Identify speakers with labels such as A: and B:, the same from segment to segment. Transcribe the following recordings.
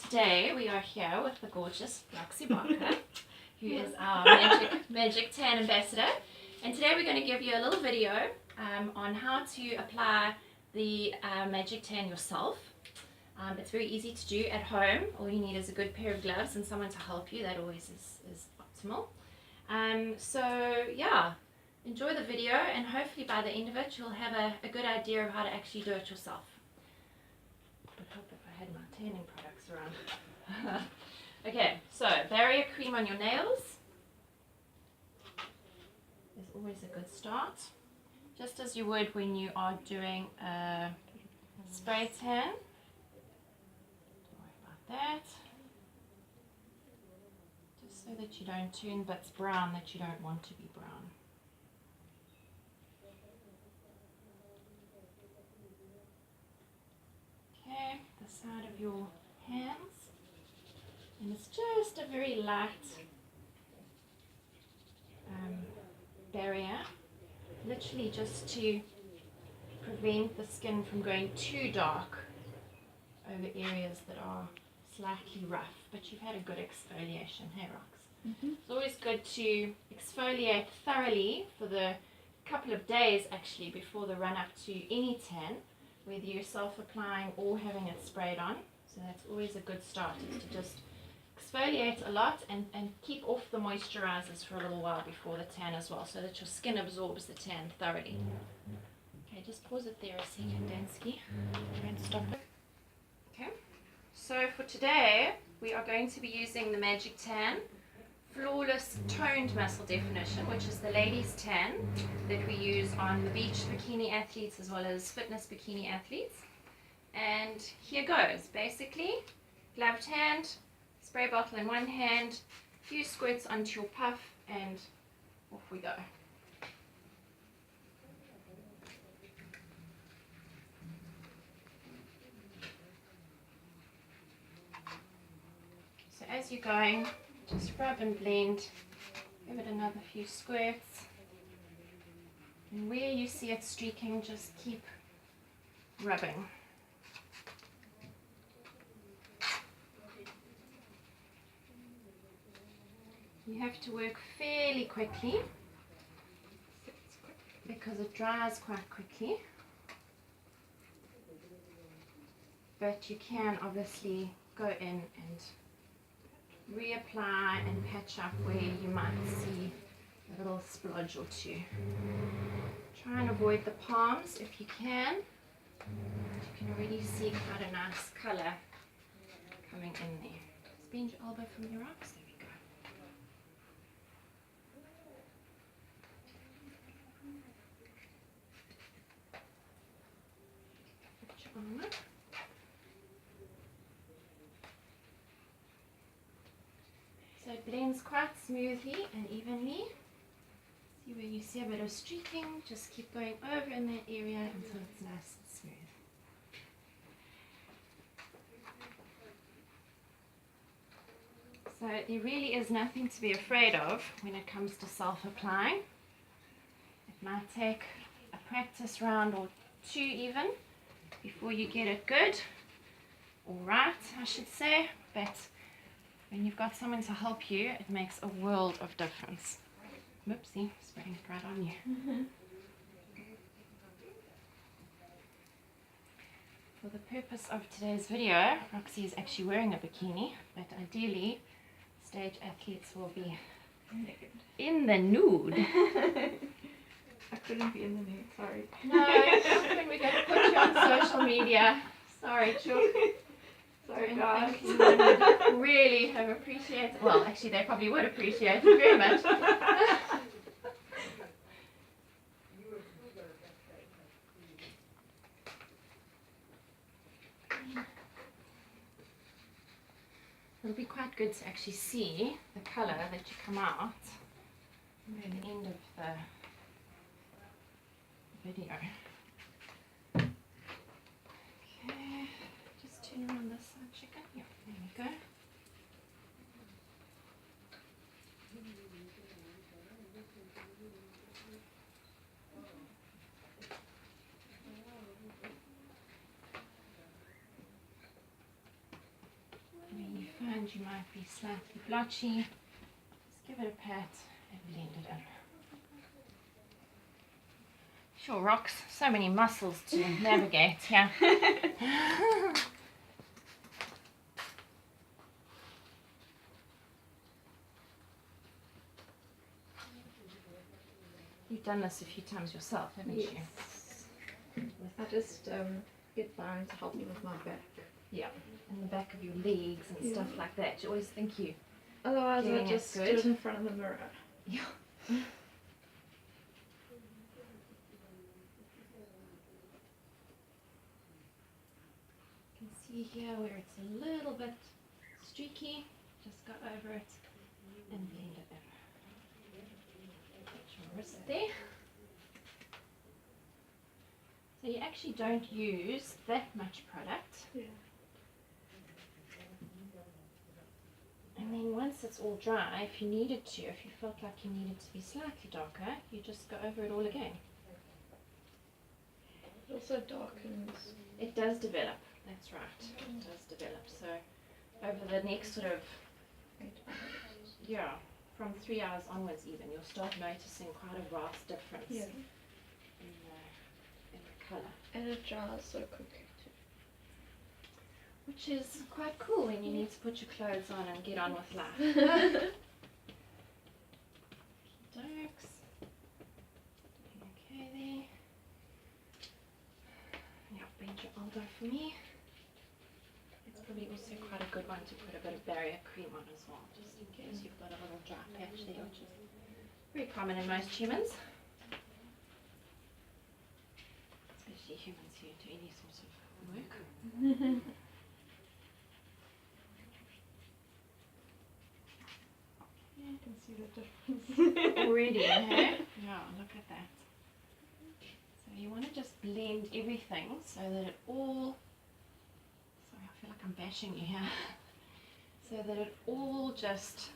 A: today we are here with the gorgeous Roxy Barker, who is our Magic Tan Ambassador. And today we're going to give you a little video on how to apply the Magic Tan yourself. It's very easy to do at home. All you need is a good pair of gloves and someone to help you. That always is optimal. So yeah, enjoy the video, and hopefully by the end of it you'll have a good idea of how to actually do it yourself. I would hope if I had my tanning products around. Okay, so barrier cream on your nails is always a good start. Just as you would when you are doing a spray tan. Don't worry about that. Just so that you don't turn bits brown that you don't want to be brown. Okay, the side of your hands, and it's just a very light barrier, literally just to prevent the skin from going too dark over areas that are slightly rough, but you've had a good exfoliation. Hey Rox? It's always good to exfoliate thoroughly for the couple of days actually before the run up to any tan, whether you're self-applying or having it sprayed on. So that's always a good start, is to just exfoliate a lot and keep off the moisturizers for a little while before the tan as well, so that your skin absorbs the tan thoroughly. Okay, just pause it there a second, Dansky. Try and stop it. Okay, so for today we are going to be using the Magic Tan Flawless Toned Muscle Definition, which is the ladies tan that we use on the beach bikini athletes as well as fitness bikini athletes. And here goes. Basically, gloved hand, spray bottle in one hand, a few squirts onto your puff, and off we go. So as you're going, just rub and blend, give it another few squirts, and where you see it streaking, just keep rubbing. You have to work fairly quickly because it dries quite quickly, but you can obviously go in and reapply and patch up where you might see a little splodge or two. Try and avoid the palms if you can. You can already see quite a nice colour coming in there. Just bend your elbow from your rocks. There we go. Put your arm up. So it blends quite smoothly and evenly. See where you see a bit of streaking, just keep going over in that area until it's nice and smooth. So there really is nothing to be afraid of when it comes to self-applying. It might take a practice round or two even before you get it good, or right I should say, but when you've got someone to help you, it makes a world of difference. Whoopsie, spraying it right on you. For the purpose of today's video, Roxy is actually wearing a bikini, but ideally stage athletes will be in the nude.
B: I couldn't be in the nude, sorry.
A: No, not when we're going to put you on social media. Sorry, Chuck.
B: Sorry,
A: I
B: guys.
A: think you would really have appreciated. Well, actually, they probably would appreciate it very much. It'll be quite good to actually see the colour that you come out at the end of the video. Okay, just turn around this side, chicken. Yeah, there we go. When you find you might be slightly blotchy, just give it a pat and blend it in. Sure rocks, so many muscles to navigate here. You've done this a few times yourself, haven't you?
B: I just get Byron to help me with my back.
A: Yeah, in the back of your legs and stuff like that. You always think you.
B: Otherwise, I
A: Getting it
B: just
A: good.
B: stood in front of the mirror.
A: Yeah. You can see here where it's a little bit streaky. Just go over it and blend it in. Get your wrist there. So you actually don't use that much product.
B: Yeah.
A: And then once it's all dry, if you needed to, if you felt like you needed to be slightly darker, you just go over it all again.
B: It also darkens.
A: It does develop, that's right, it does develop. So over the next sort of,
B: 8 hours.
A: yeah, from 3 hours onwards even, you'll start noticing quite a vast difference
B: Yeah.
A: in the colour.
B: And it dries so quickly
A: Which is quite cool when you need to put your clothes on and get on with life.
B: too.
A: Darks. Okay there. Yeah, bend your elbow for me. It's probably also quite a good one to put a bit of barrier cream on as well, just in case you've got a little dry patch there, which is very common in most humans. Especially humans who do any sort of work.
B: You can see the difference.
A: Already, hey? Yeah, look at that. So you want to just blend everything so that it all, sorry, I feel like I'm bashing you here, so that it all just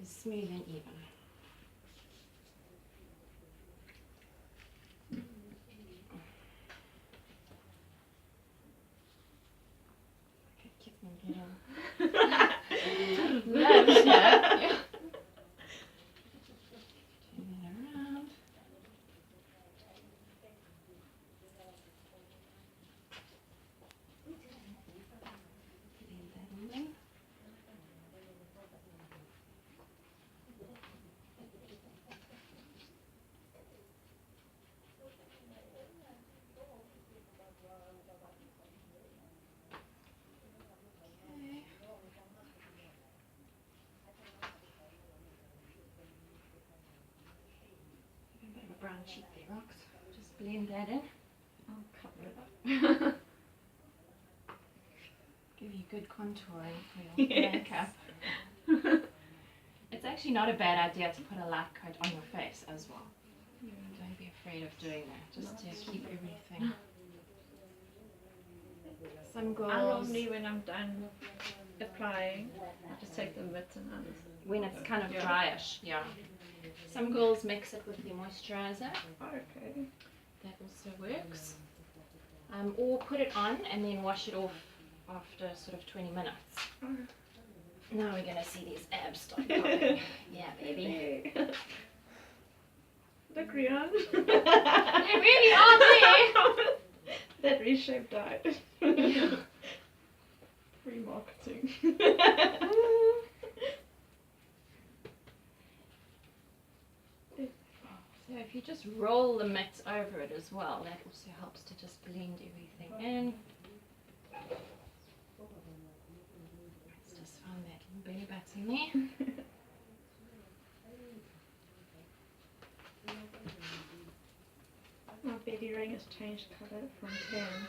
A: is smooth and even. Like a kitten getting loves here. Yeah. Turn that around. Blend that in. Okay. A bit of a brown cheek there, Rox. Just blend that in.
B: I'll cover it up.
A: Give you good contouring for your
B: Yes.
A: makeup. It's actually not a bad idea to put a light coat on your face as well. Don't be afraid of doing that, just to keep everything. Some
B: I
A: girls,
B: normally, when I'm done applying, I just take the mitts and I just.
A: when it's kind of
B: Yeah.
A: dryish, yeah. Some girls mix it with their moisturizer.
B: Okay.
A: That also works. Or put it on and then wash it off after sort of 20 minutes. Now we're going to see these abs start popping. Yeah, baby.
B: Look, Rian.
A: They really are there.
B: That reshaped diet.
A: Yeah.
B: Free marketing.
A: So if you just roll the mitt over it as well, that also helps to just blend everything in. Let's just find that little belly button there.
B: My baby ring has changed colour from tan.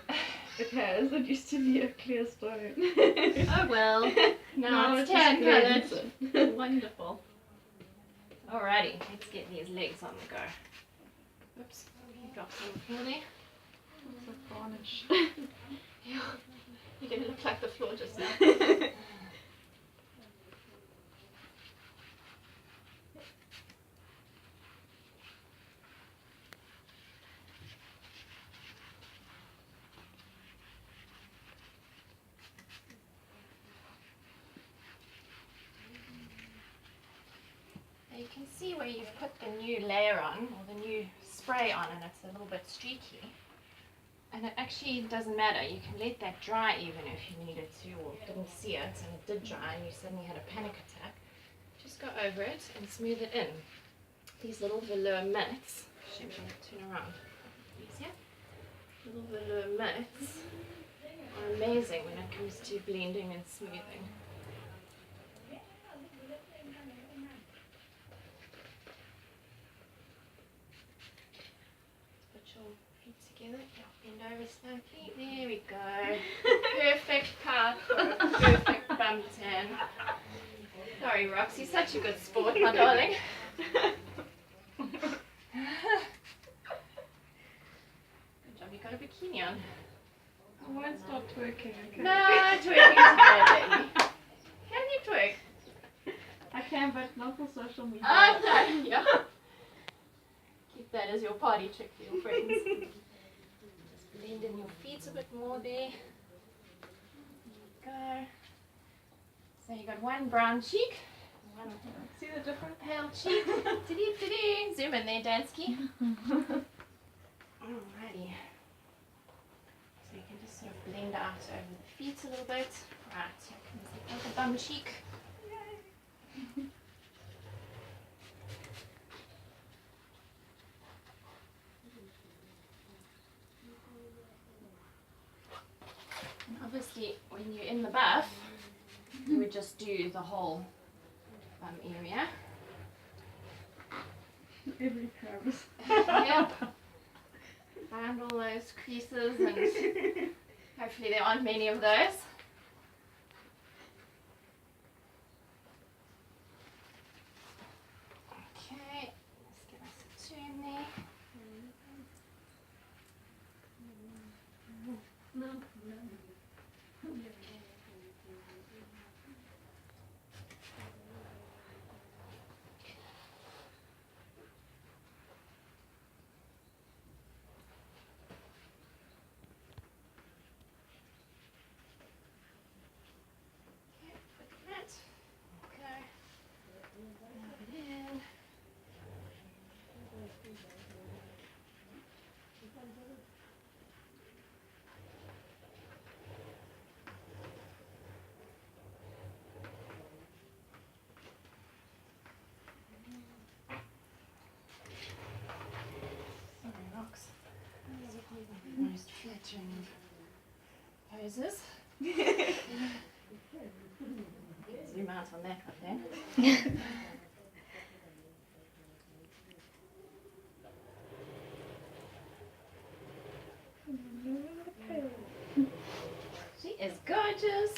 B: It has. It used to be a clear stone.
A: Oh well, now it's
B: just
A: tan
B: clear.
A: coloured. Wonderful. Alrighty, let's get these legs on the go. Oops, you dropped some on the floor there.
B: It's like varnish.
A: Yeah, you're going to look like the floor just now. can see where you've put the new layer on, or the new spray on, and it's a little bit streaky. And it actually doesn't matter. You can let that dry even if you needed to, or didn't see it and it did dry and you suddenly had a panic attack. Just go over it and smooth it in. These little velour mitts, should we turn around? Easier? Little velour mitts are amazing when it comes to blending and smoothing. Put your feet together. Yeah, bend over slightly. There we go. Perfect path for a perfect bum tan. Sorry, Roxy, such a good sport, my darling. Good job, you got a bikini on.
B: I won't stop twerking, okay?
A: No, twerking today, baby. Can you twerk?
B: I can, but not for social media.
A: Oh, no, yeah. Keep that as your party trick for your friends. Just blend in your feet a bit more there. There you go. So you got one brown cheek, one
B: See the difference?
A: pale cheek. Tiddy. Zoom in there, Dansky. Alrighty. So you can just sort of blend out over the feet a little bit. Right, here comes the other bum cheek. And obviously, when you're in the buff, you would just do the whole bum area.
B: Every Paris.
A: Yep. Find all those creases, and hopefully there aren't many of those. Okay, let's give us a turn there. Most flattering poses. Zoom out on that one then. She is gorgeous.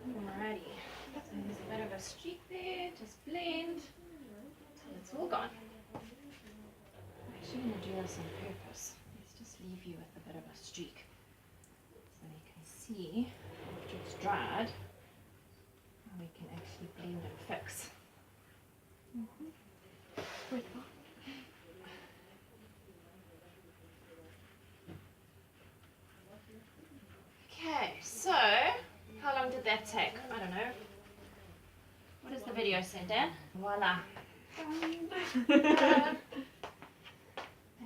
A: Alrighty, so there's a bit of a streak there, just blend till it's all gone. I'm actually going to do this on purpose. Let's just leave you with a bit of a streak so you can see after it's dried how we can actually blend and fix. Okay, so how long did that take? I don't know. What does the video say, Dan? Voila. And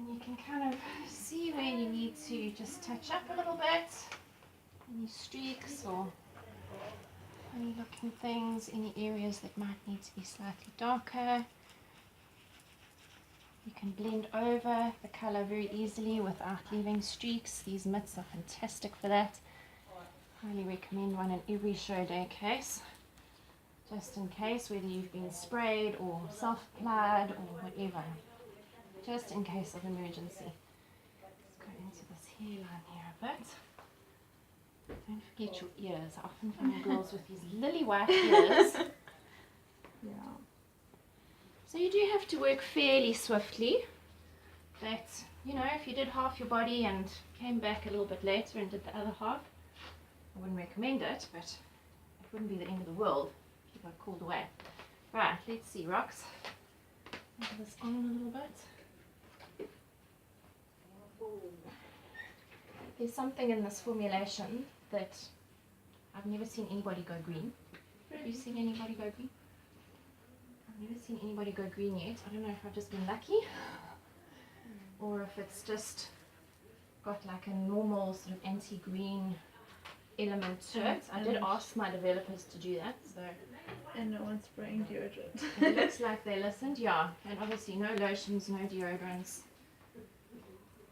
A: you can kind of see where you need to just touch up a little bit. Any streaks or funny looking things, any areas that might need to be slightly darker. You can blend over the colour very easily without leaving streaks. These mitts are fantastic for that. Highly recommend one in every show day case, just in case, whether you've been sprayed or self-applied or whatever, just in case of emergency. Let's go into this hairline here a bit. Don't forget your ears. I often find girls with these lily white ears.
B: Yeah.
A: So you do have to work fairly swiftly, but you know, if you did half your body and came back a little bit later and did the other half, I wouldn't recommend it, but it wouldn't be the end of the world if you got called away. Right, let's see, Rox. Move this on a little bit. There's something in this formulation that I've never seen anybody go green. Have you seen anybody go green? I've never seen anybody go green yet. I don't know if I've just been lucky or if it's just got like a normal sort of anti-green element to it. I did ask my developers to do that, so
B: And no one's spraying deodorant.
A: it looks like they listened, yeah. And obviously no lotions, no deodorants,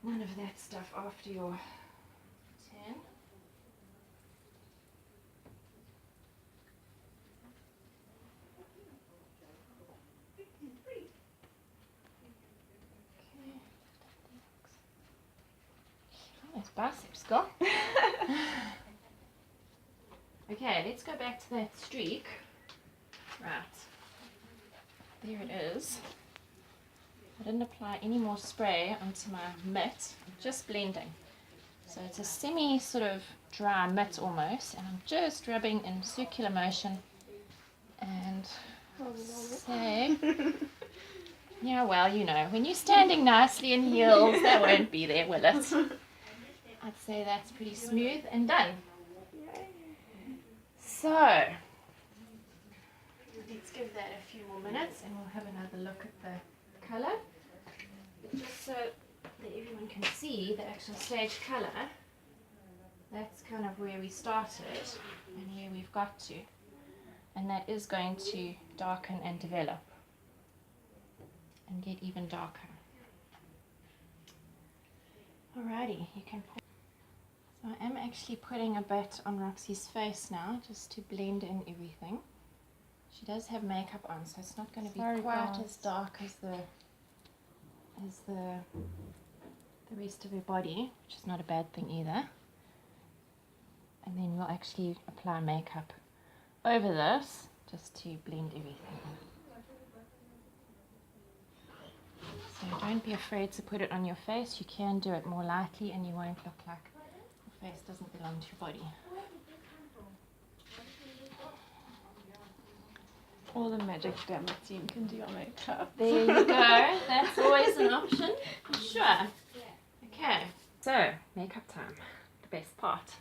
A: none of that stuff after your tan. Those biceps go. Okay, let's go back to that streak. Right. There it is. I didn't apply any more spray onto my mitt. I'm just blending. So it's a semi sort of dry mitt almost, and I'm just rubbing in circular motion and say, yeah, well, you know, when you're standing nicely in heels, that won't be there, will it? I'd say that's pretty smooth and done. So, let's give that a few more minutes and we'll have another look at the colour. Just so that everyone can see the actual stage colour, that's kind of where we started and where we've got to. And that is going to darken and develop and get even darker. Alrighty, you can pour. So I am actually putting a bit on Roxy's face now, just to blend in everything. She does have makeup on, so it's not going to be quite as dark as the rest of her body, which is not a bad thing either. And then we'll actually apply makeup over this, just to blend everything in. So don't be afraid to put it on your face. You can do it more lightly and you won't look like your face doesn't belong to your body.
B: Or the magic Derma team can do your makeup.
A: There you go. That's always an option, for sure. Okay, so makeup time, the best part.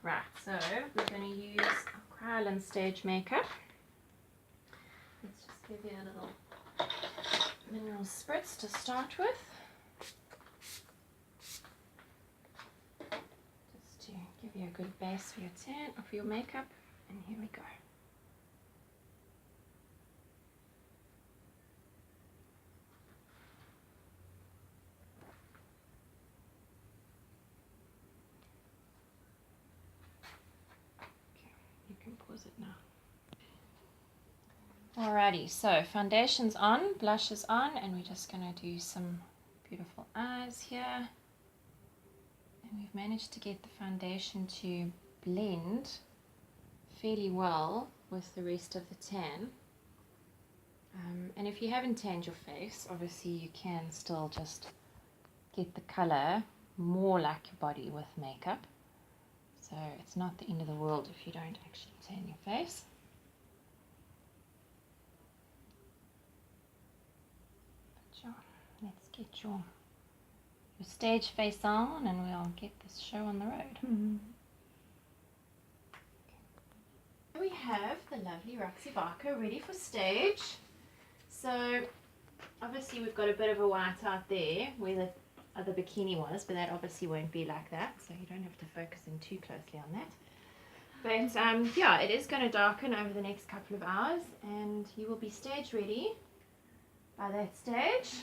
A: Right, so we're going to use Kryolan Stage Makeup. Let's just give you a little mineral spritz to start with. Just to give you a good base for your tan, or for your makeup. And here we go. You can pause it now. Alrighty, so foundation's on, blush is on, and we're just going to do some beautiful eyes here. And we've managed to get the foundation to blend fairly well with the rest of the tan. And if you haven't tanned your face, obviously you can still just get the colour more like your body with makeup. So it's not the end of the world if you don't actually tan your face. But yeah, let's get your stage face on and we'll get this show on the road.
B: Mm-hmm.
A: Okay. We have the lovely Roxy Barker ready for stage. So obviously we've got a bit of a white out there where the other bikini was, but that obviously won't be like that, so you don't have to focus in too closely on that. But yeah, it is going to darken over the next couple of hours and you will be stage ready by that stage.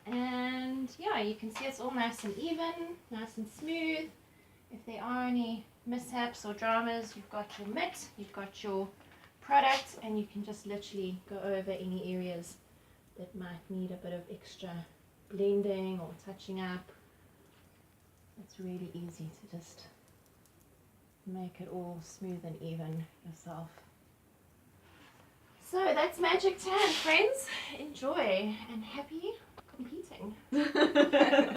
A: And yeah, you can see it's all nice and even, nice and smooth. If there are any mishaps or dramas, you've got your mitt, you've got your product, and you can just literally go over any areas that might need a bit of extra blending or touching up. It's really easy to just make it all smooth and even yourself. So that's Magic Tan, friends. Enjoy and happy competing.